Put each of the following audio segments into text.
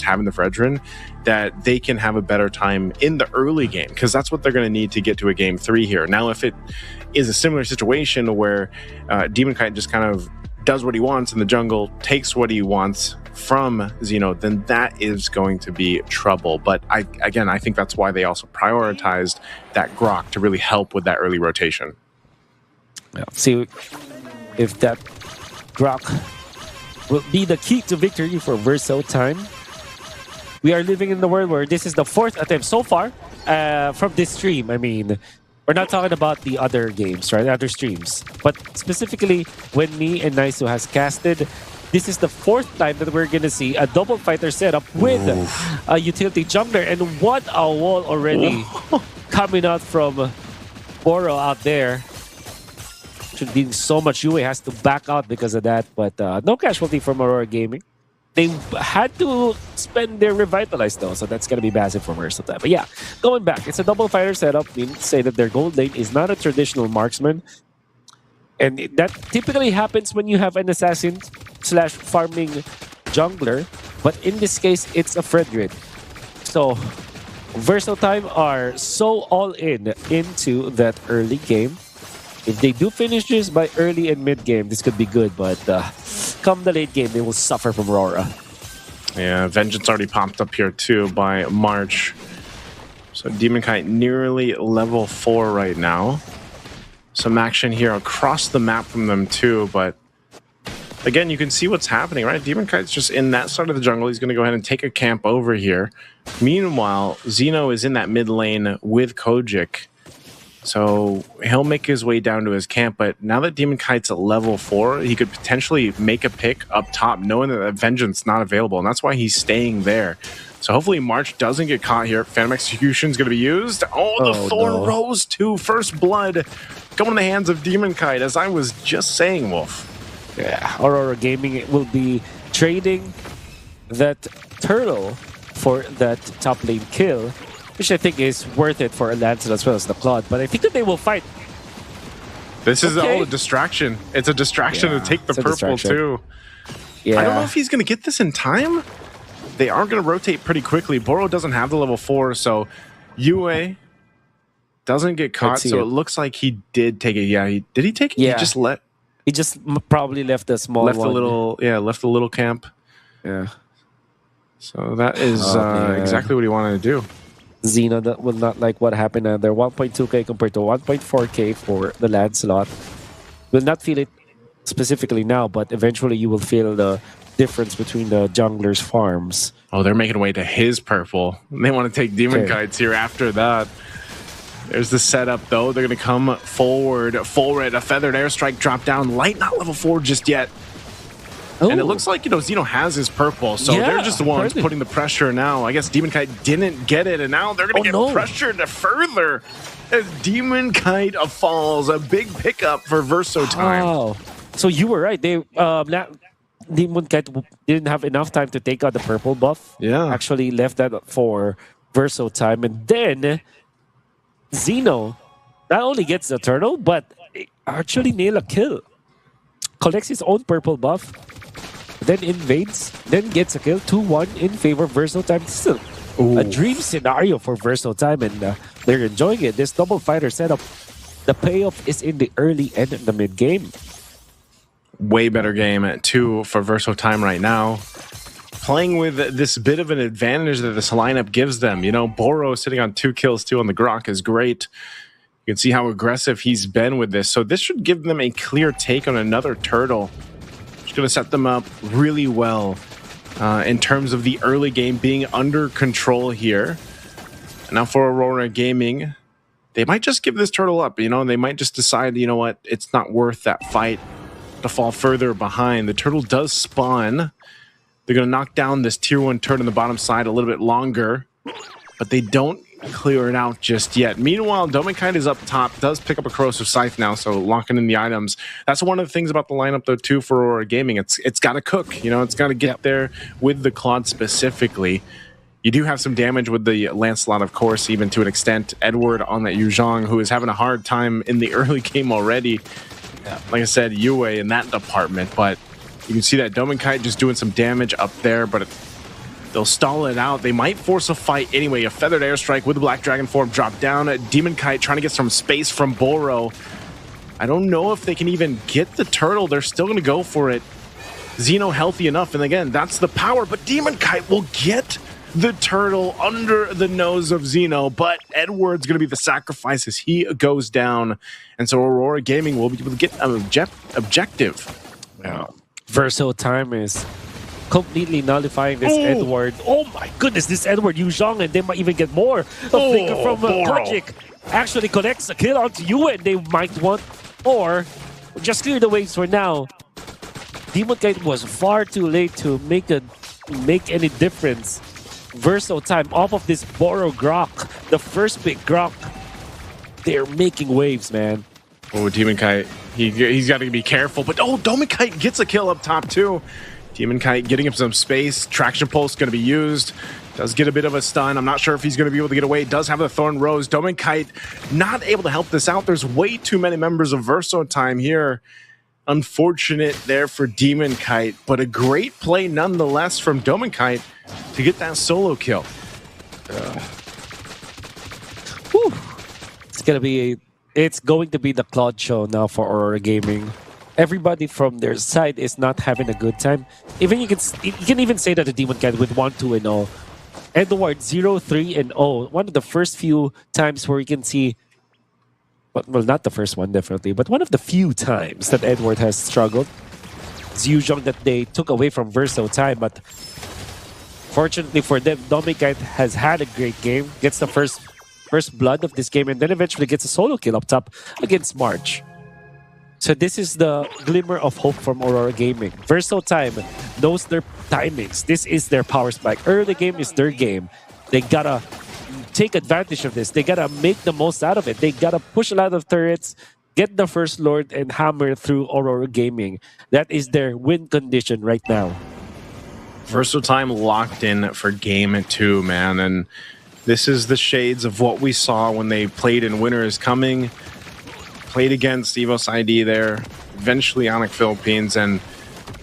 having the Fredrin, that they can have a better time in the early game, because that's what they're going to need to get to a game 3 here. Now, if it is a similar situation where Demon Kite just kind of does what he wants in the jungle, takes what he wants from Zeno, then that is going to be trouble. But I think that's why they also prioritized that Grok to really help with that early rotation. Yeah. See if that Grok will be the key to victory for Verso time. We are living in the world where this is the 4th attempt so far from this stream. I mean, we're not talking about the other games, right? Other streams. But specifically, when me and Naisu has casted, this is the 4th time that we're going to see a double fighter setup with a utility jungler. And what a wall already coming out from Boro out there. Should be so much. Yue has to back out because of that. But no casualty from Aurora Gaming. They had to spend their Revitalize though, so that's going to be massive for Verso time. But yeah, going back, it's a double fighter setup. We say that their gold lane is not a traditional marksman. And that typically happens when you have an assassin / farming jungler. But in this case, it's a Fredrin. So Verso time are so all in into that early game. If they do finish this by early and mid game, this could be good. But come the late game, they will suffer from Aurora. Yeah, Vengeance already popped up here too by March. So Demon Kite nearly level 4 right now. Some action here across the map from them too, but again, you can see what's happening, right? Demon Kite's just in that side of the jungle. He's going to go ahead and take a camp over here. Meanwhile, Zeno is in that mid lane with Kojic. So he'll make his way down to his camp, but now that Demon Kite's at level 4, he could potentially make a pick up top, knowing that Vengeance not available, and that's why he's staying there. So hopefully March doesn't get caught here. Phantom Execution is going to be used. Oh, the Thorn Rose too. First blood going in the hands of Demon Kite, as I was just saying, Wolf. Yeah, Aurora Gaming will be trading that turtle for that top lane kill, which I think is worth it for Lancelot as well as the Claude. But I think that they will fight. This is all a distraction. It's a distraction to take the purple too. Yeah. I don't know if he's going to get this in time. They are going to rotate pretty quickly. Boro doesn't have the level 4, so Yue doesn't get caught. So it looks like he did take it. Yeah, did he take it? Yeah. He just probably left a small left a little camp. Yeah. So that is exactly what he wanted to do. Zeno will not like what happened. They're 1.2k compared to 1.4k for the Lancelot. Will not feel it specifically now, but eventually you will feel the difference between the junglers' farms. Oh, they're making way to his purple. They want to take Demon Kites here after that. There's the setup, though. They're going to come forward. Full red, a feathered airstrike drop down. Light, not level 4 just yet. And it looks like, Zeno has his purple, so they're just the ones putting the pressure now. I guess Demon Kite didn't get it, and now they're going to get pressured to further as Demon Kite falls. A big pickup for Verso time. Oh, so you were right. They Demon Kite didn't have enough time to take out the purple buff. Yeah. Actually left that for Verso time. And then Zeno not only gets the turtle, but actually nail a kill. Collects his own purple buff, then invades, then gets a kill. 2-1 in favor of Verso time. Still a dream scenario for Verso time, and they're enjoying it. This double fighter setup, the payoff is in the early and the mid game. Way better game at 2 for Verso time right now. Playing with this bit of an advantage that this lineup gives them. Boro sitting on 2 kills too on the Grok is great. You can see how aggressive he's been with this. So this should give them a clear take on another turtle. It's going to set them up really well in terms of the early game being under control here. And now for Aurora Gaming, they might just give this turtle up. They might just decide, what, it's not worth that fight to fall further behind. The turtle does spawn. They're going to knock down this tier 1 turret on the bottom side a little bit longer, but they don't clear it out just yet. Meanwhile, Domikite is up top, does pick up a Corrosive Scythe now, so locking in the items. That's one of the things about the lineup, though, too, for Aurora Gaming. It's got to cook. It's got to get there with the Claude specifically. You do have some damage with the Lancelot, of course, even to an extent. Edward on that Yu Zhang, who is having a hard time in the early game already. Like I said, Yue in that department, but you can see that Domikite just doing some damage up there, but They'll stall it out. They might force a fight anyway. A feathered airstrike with the Black Dragon form drop down. Demon Kite trying to get some space from Boro. I don't know if they can even get the turtle. They're still going to go for it. Xeno healthy enough, and again, that's the power, but Demon Kite will get the turtle under the nose of Xeno, but Edward's going to be the sacrifice as he goes down, and so Aurora Gaming will be able to get an objective. Verso time is completely nullifying this Edward. Oh my goodness, this Edward Yuzhong, and they might even get more. A flicker from Kojic actually connects a kill onto you, and they might want, or just clear the waves for now. Demon Kite was far too late to make any difference. Verso time off of this Boro Grok, the first big Grok. They're making waves, man. Oh, Demon Kite, he's got to be careful, but Demon Kite gets a kill up top too. Demon Kite getting him some space. Traction Pulse going to be used. Does get a bit of a stun. I'm not sure if he's going to be able to get away. Does have the Thorn Rose. Demon Kite not able to help this out. There's way too many members of Verso time here. Unfortunate there for Demon Kite, but a great play nonetheless from Demon Kite to get that solo kill. It's going to be the Claude show now for Aurora Gaming. Everybody from their side is not having a good time. Even you can even say that the Demon Kite with 1-2-0. Edward 0-3-0. One of the first few times where you can see, well, not the first one definitely, but one of the few times that Edward has struggled. It's Yuzhong that they took away from Verso time, but fortunately for them, Demon Kite has had a great game, gets the first blood of this game, and then eventually gets a solo kill up top against March. So this is the glimmer of hope from Aurora Gaming. Verso time knows their timings. This is their power spike. Early game is their game. They gotta take advantage of this. They gotta make the most out of it. They gotta push a lot of turrets, get the first Lord, and hammer through Aurora Gaming. That is their win condition right now. Verso time locked in for game 2, man. And this is the shades of what we saw when they played in Winter is Coming. Played against EVOS ID there, eventually Onyx Philippines, and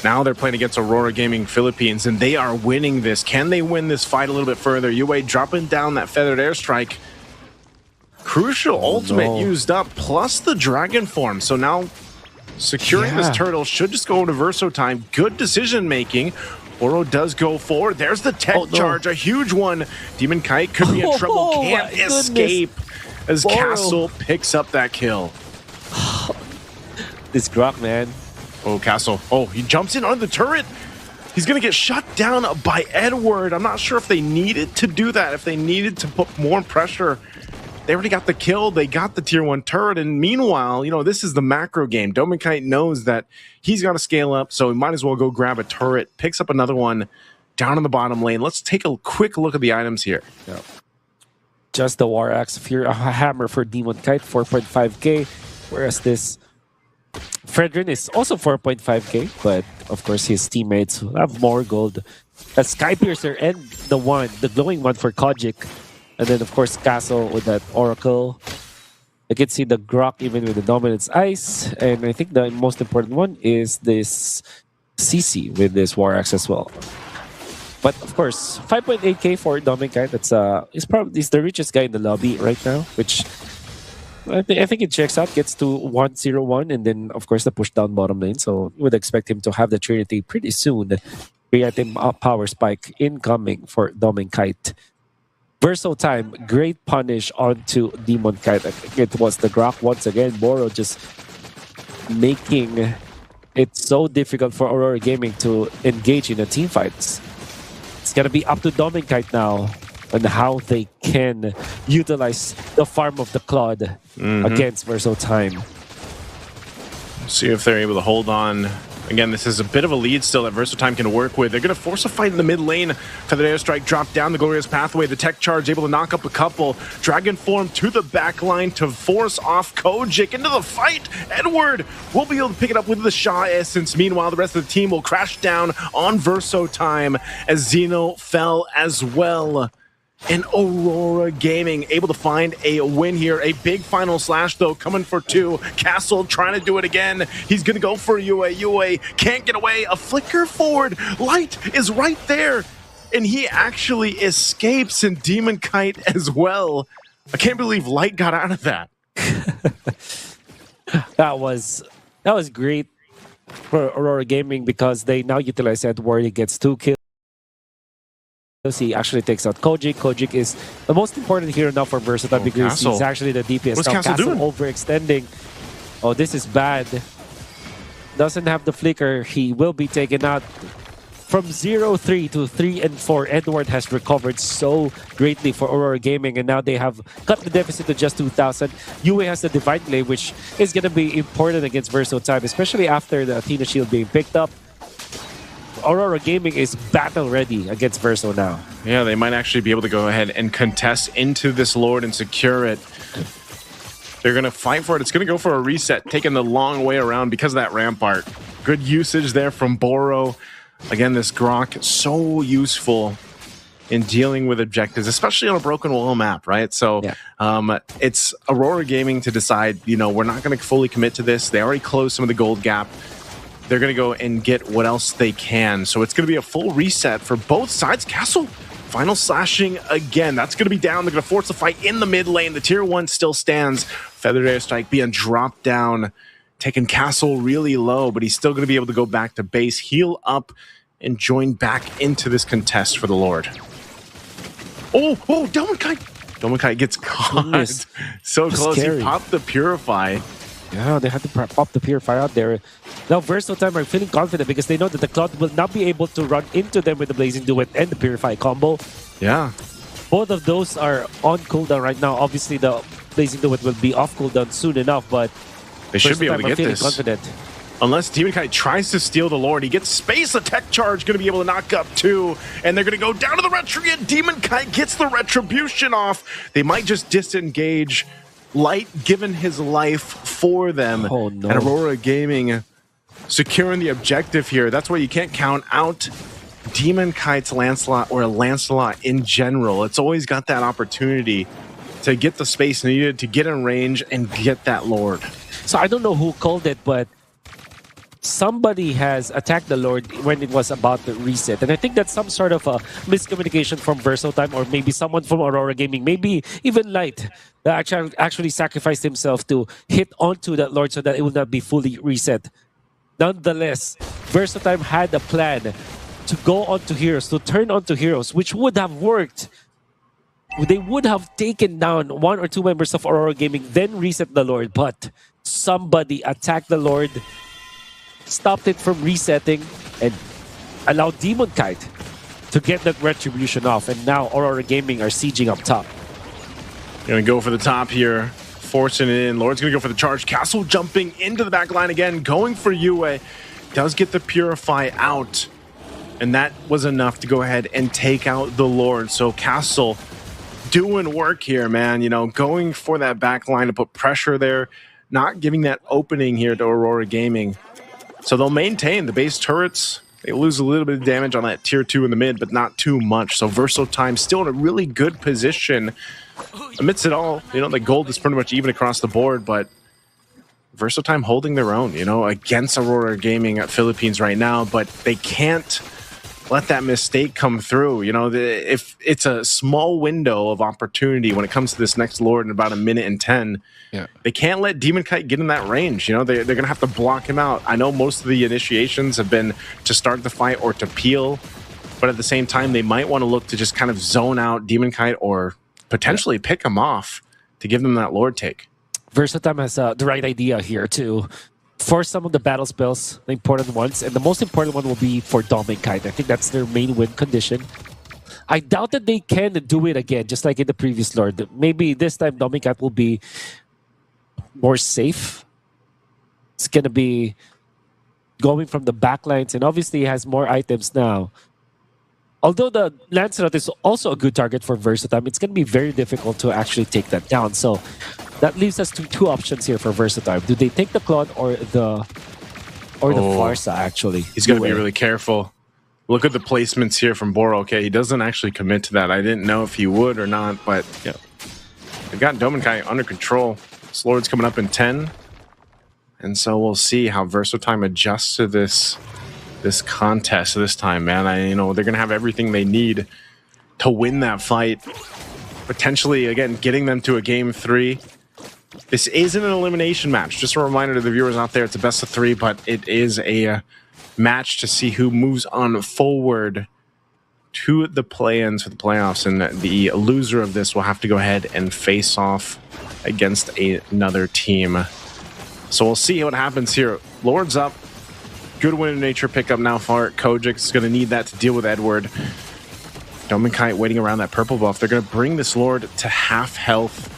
now they're playing against Aurora Gaming Philippines, and they are winning this. Can they win this fight a little bit further? UA dropping down that feathered airstrike. Crucial ultimate used up, plus the dragon form. So now securing this turtle should just go to Verso time. Good decision making. Oro does go forward. There's the tech charge, a huge one. Demon Kite could be in trouble, can't escape as Castle picks up that kill. This Grok, man. Oh, Castle. Oh, he jumps in on the turret. He's going to get shut down by Edward. I'm not sure if they needed to do that, if they needed to put more pressure. They already got the kill. They got the tier 1 turret. And meanwhile, you know, this is the macro game. Demon Kite knows that he's got to scale up, so he might as well go grab a turret. Picks up another one down in the bottom lane. Let's take a quick look at the items here. Yeah. Just the War Axe, a hammer for Demon Kite, 4.5k. Whereas this Fredrin is also 4.5k, but of course his teammates have more gold. A Sky Piercer and the glowing one for Kojic. And then of course Castle with that Oracle. I can see the Grok even with the Dominance Ice. And I think the most important one is this CC with this War Axe as well. But of course, 5.8k for Demon Kite. That's he's the richest guy in the lobby right now, which I think it checks out, gets to 101, and then of course the push down bottom lane. So we would expect him to have the Trinity pretty soon. 3-item power spike incoming for Demon Kite. Verso time, great punish onto Demon Kite. I think it was the Grok once again. Boro just making it so difficult for Aurora Gaming to engage in the team fights. It's gonna be up to Demon Kite now on how they can utilize the farm of the Claude against Verso time. See if they're able to hold on. Again, this is a bit of a lead still that Verso time can work with. They're going to force a fight in the mid lane. Feathered Airstrike dropped down the Glorious Pathway. The tech charge able to knock up a couple. Dragon form to the back line to force off Kojic into the fight. Edward will be able to pick it up with the Shaw Essence. Meanwhile, the rest of the team will crash down on Verso time as Xeno fell as well. And Aurora Gaming able to find a win here. A big final slash, though, coming for 2. Castle trying to do it again. He's going to go for UA. UA can't get away. A flicker forward. Light is right there. and he actually escapes, and Demon Kite as well. I can't believe Light got out of that. That was great for Aurora Gaming because they now utilize that where he gets 2 kills. He actually takes out Kojik. Kojik is the most important hero now for Versatile because Castle. he's actually the DPS. What's now Castle doing? overextending. Oh, this is bad. Doesn't have the flicker. He will be taken out. From 0-3 to 3-4, Edward has recovered so greatly for Aurora Gaming, and now they have cut the deficit to just 2,000. Yue has the Divine Blade, which is going to be important against Verso Time, especially after the Athena Shield being picked up. Aurora Gaming is battle ready against Verso now. Yeah, they might actually be able to go ahead and contest into this Lord and secure it. They're going to fight for it. It's going to go for a reset, taking the long way around because of that Rampart. Good usage there from Boro. Again, this Grok, so useful in dealing with objectives, especially on a broken wall map, right? So it's Aurora Gaming to decide, you know, we're not going to fully commit to this. They already closed some of the gold gap. They're going to go and get what else they can. So it's going to be a full reset for both sides. Castle, final slashing again. That's going to be down. They're going to force the fight in the mid lane. The tier 1 still stands. Feathered Airstrike being dropped down, taking Castle really low, but he's still going to be able to go back to base, heal up, and join back into this contest for the Lord. Oh, Dominkite gets caught. Goodness. So close. Scary. He popped the Purify. Yeah, they had to pop the Purify out there. Now, Verso Time are feeling confident because they know that the Cloud will not be able to run into them with the Blazing Duet and the Purify combo. Yeah. Both of those are on cooldown right now. Obviously, the Blazing Duet will be off cooldown soon enough, but they should be able to get this. Confident. Unless Demon Kite tries to steal the Lord. He gets space, a tech charge, going to be able to knock up 2. And they're going to go down to the Retribution. Demon Kite gets the Retribution off. They might just disengage. Light given his life for them. Oh, no. And Aurora Gaming securing the objective here. That's why you can't count out Demon Kite's Lancelot or Lancelot in general. It's always got that opportunity to get the space needed to get in range and get that Lord. So I don't know who called it, but somebody has attacked the Lord when it was about the reset. And I think that's some sort of a miscommunication from Verso Time, or maybe someone from Aurora Gaming, maybe even Light, that actually sacrificed himself to hit onto that Lord so that it will not be fully reset. Nonetheless, Verso Time had a plan to go onto heroes, to turn onto heroes, which would have worked. They would have taken down 1 or 2 members of Aurora Gaming, then reset the Lord, but somebody attacked the Lord, stopped it from resetting, and allowed Demon Kite to get that Retribution off. And now Aurora Gaming are sieging up top. Gonna go for the top here, forcing it in. Lord's gonna go for the charge. Castle jumping into the back line again, going for Yue. Does get the Purify out, and that was enough to go ahead and take out the Lord. So Castle doing work here, man. You know, going for that back line to put pressure there, not giving that opening here to Aurora Gaming. So they'll maintain the base turrets. They lose a little bit of damage on that tier 2 in the mid, but not too much. So Verso Time still in a really good position. Amidst it all, you know, the gold is pretty much even across the board, but Verso Time holding their own, you know, against Aurora Gaming at Philippines right now, but they can't let that mistake come through. You know, if it's a small window of opportunity when it comes to this next Lord in about 1:10, they can't let Demon Kite get in that range. You know, they're going to have to block him out. I know most of the initiations have been to start the fight or to peel, but at the same time, they might want to look to just kind of zone out Demon Kite or potentially pick him off to give them that Lord take. Verso Time has the right idea here to force some of the battle spells, the important ones, and the most important one will be for Demon Kite. I think that's their main win condition. I doubt that they can do it again, just like in the previous Lord. Maybe this time Demon Kite will be more safe. It's going to be going from the backlines, and obviously he has more items now. Although the Lancelot is also a good target for Verso Time, it's going to be very difficult to actually take that down. So that leaves us to 2 options here for Verso Time. Do they take the Claude or the Farsa, actually? He's going to be really careful. Look at the placements here from Boro. Okay, he doesn't actually commit to that. I didn't know if he would or not, but yeah, they've got Demon Kite under control. This Lord's coming up in 10. And so we'll see how Verso Time adjusts to this this contest this time, man. They're gonna have everything they need to win that fight. Potentially, again, getting them to a game 3. This isn't an elimination match. Just a reminder to the viewers out there, it's a best of 3, but it is a match to see who moves on forward to the play-ins for the playoffs, and the loser of this will have to go ahead and face off against another team. So we'll see what happens here. Lord's up. Good win in nature pickup now for Kojic. Is going to need that to deal with Edward. Dominkite waiting around that purple buff. They're going to bring this Lord to half health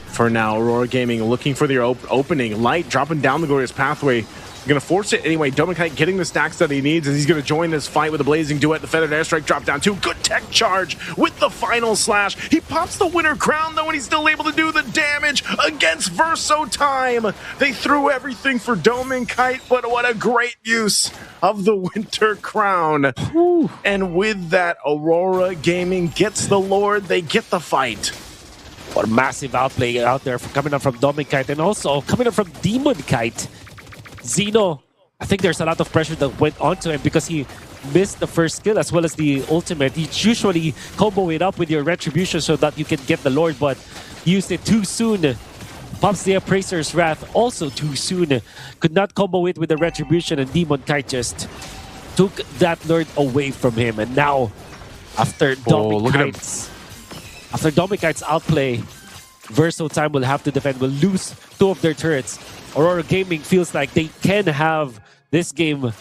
for now. Aurora Gaming looking for their opening. Light dropping down the glorious pathway. Going to force it anyway. Dominkite getting the stacks that he needs as he's going to join this fight with the Blazing Duet. The Feathered Airstrike drop down too. Good tech charge with the final slash. He pops the winner crown though, and he's still able to do the damage against Verso Time. They threw everything for Dominkite, but what a great use of the winter crown. Whew. And with that, Aurora Gaming gets the Lord. They get the fight. What a massive outplay out there coming up from Dominkite, and also coming up from Demonkite. Zeno, I think there's a lot of pressure that went onto him because he missed the first skill as well as the ultimate. You usually combo it up with your Retribution so that you can get the Lord, but used it too soon. Pops the Appraiser's Wrath also too soon. Could not combo it with the Retribution, and Demonkite just took that Lord away from him. And now, after Dominkite's outplay, Verso Time will have to defend, will lose 2 of their turrets. Aurora Gaming feels like they can have this game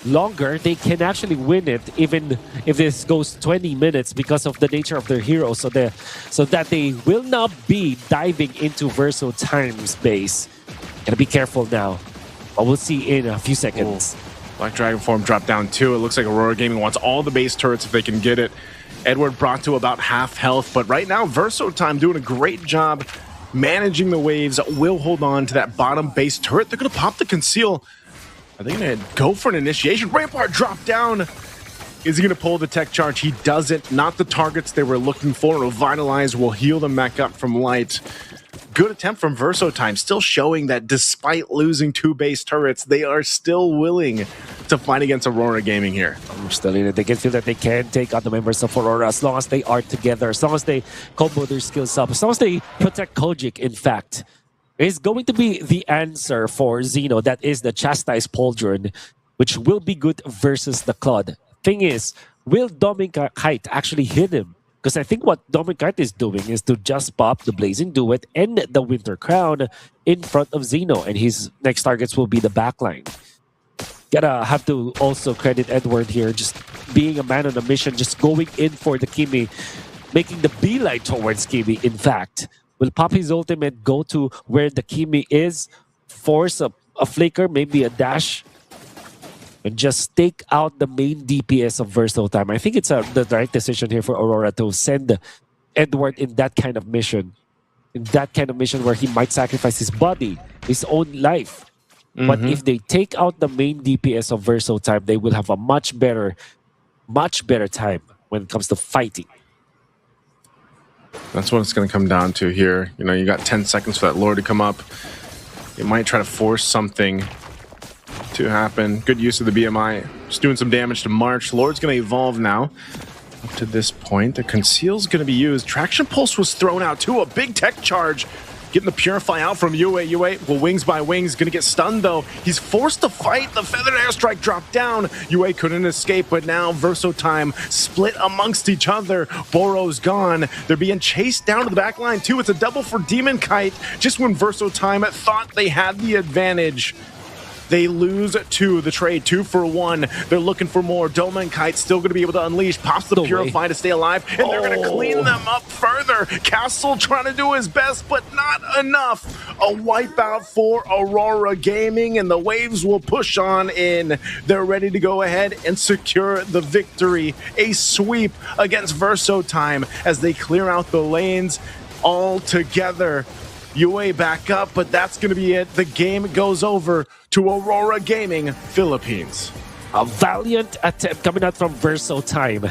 longer. They can actually win it even if this goes 20 minutes because of the nature of their heroes. So that they will not be diving into Verso Time's base. Gotta be careful now. But we'll see in a few seconds. Black Dragon form dropped down too. It looks like Aurora Gaming wants all the base turrets if they can get it. Edward brought to about half health, but right now Verso Time doing a great job managing the waves. Will hold on to that bottom base turret. They're going to pop the conceal. Are they going to go for an initiation? Rampart dropped down. Is he going to pull the tech charge? He doesn't. Not the targets they were looking for. Revitalize will heal them back up from Light. Good attempt from Verso Time, still showing that despite losing 2 base turrets, they are still willing to fight against Aurora Gaming here. I'm still in it. They can feel that they can take out the members of Aurora as long as they are together, as long as they combo their skills up, as long as they protect Kojic, in fact. Is going to be the answer for Zeno. That is the Chastised Pauldron, which will be good versus the Claude. Thing is, will Dominkite actually hit him? Because I think what Dominkite is doing is to just pop the Blazing Duet and the Winter Crown in front of Zeno, and his next targets will be the backline. Gotta have to also credit Edward here, just being a man on a mission, just going in for the Kimi, making the beeline towards Kimi, in fact. Will pop his ultimate, go to where the Kimi is, force a flicker, maybe a dash, and just take out the main DPS of Verso Time. I think it's the right decision here for Aurora to send Edward in that kind of mission. In that kind of mission where he might sacrifice his body, his own life. But if they take out the main DPS of Verso Time, they will have a much better time when it comes to fighting. That's what it's going to come down to here. You know, you got 10 seconds for that Lord to come up. You might try to force something to happen. Good use of the BMI. Just doing some damage to March. Lord's going to evolve now. Up to this point, the conceal's going to be used. Traction Pulse was thrown out too. A big tech charge. Getting the Purify out from Yue. Yue, well, wings by wings. Going to get stunned though. He's forced to fight. The Feathered Airstrike dropped down. Yue couldn't escape, but now Verso Time split amongst each other. Boro's gone. They're being chased down to the back line too. It's a double for Demonkite. Just when Verso Time thought they had the advantage, they lose to the trade, 2 for 1. They're looking for more. Dominkite still going to be able to unleash. Pops the Purify to stay alive, and they're going to clean them up further. Castle trying to do his best, but not enough. A wipeout for Aurora Gaming, and the waves will push on in. They're ready to go ahead and secure the victory. A sweep against Verso Time as they clear out the lanes all together. Yue back up, but that's going to be it. The game goes over to Aurora Gaming Philippines. A valiant attempt coming out from Verso Time.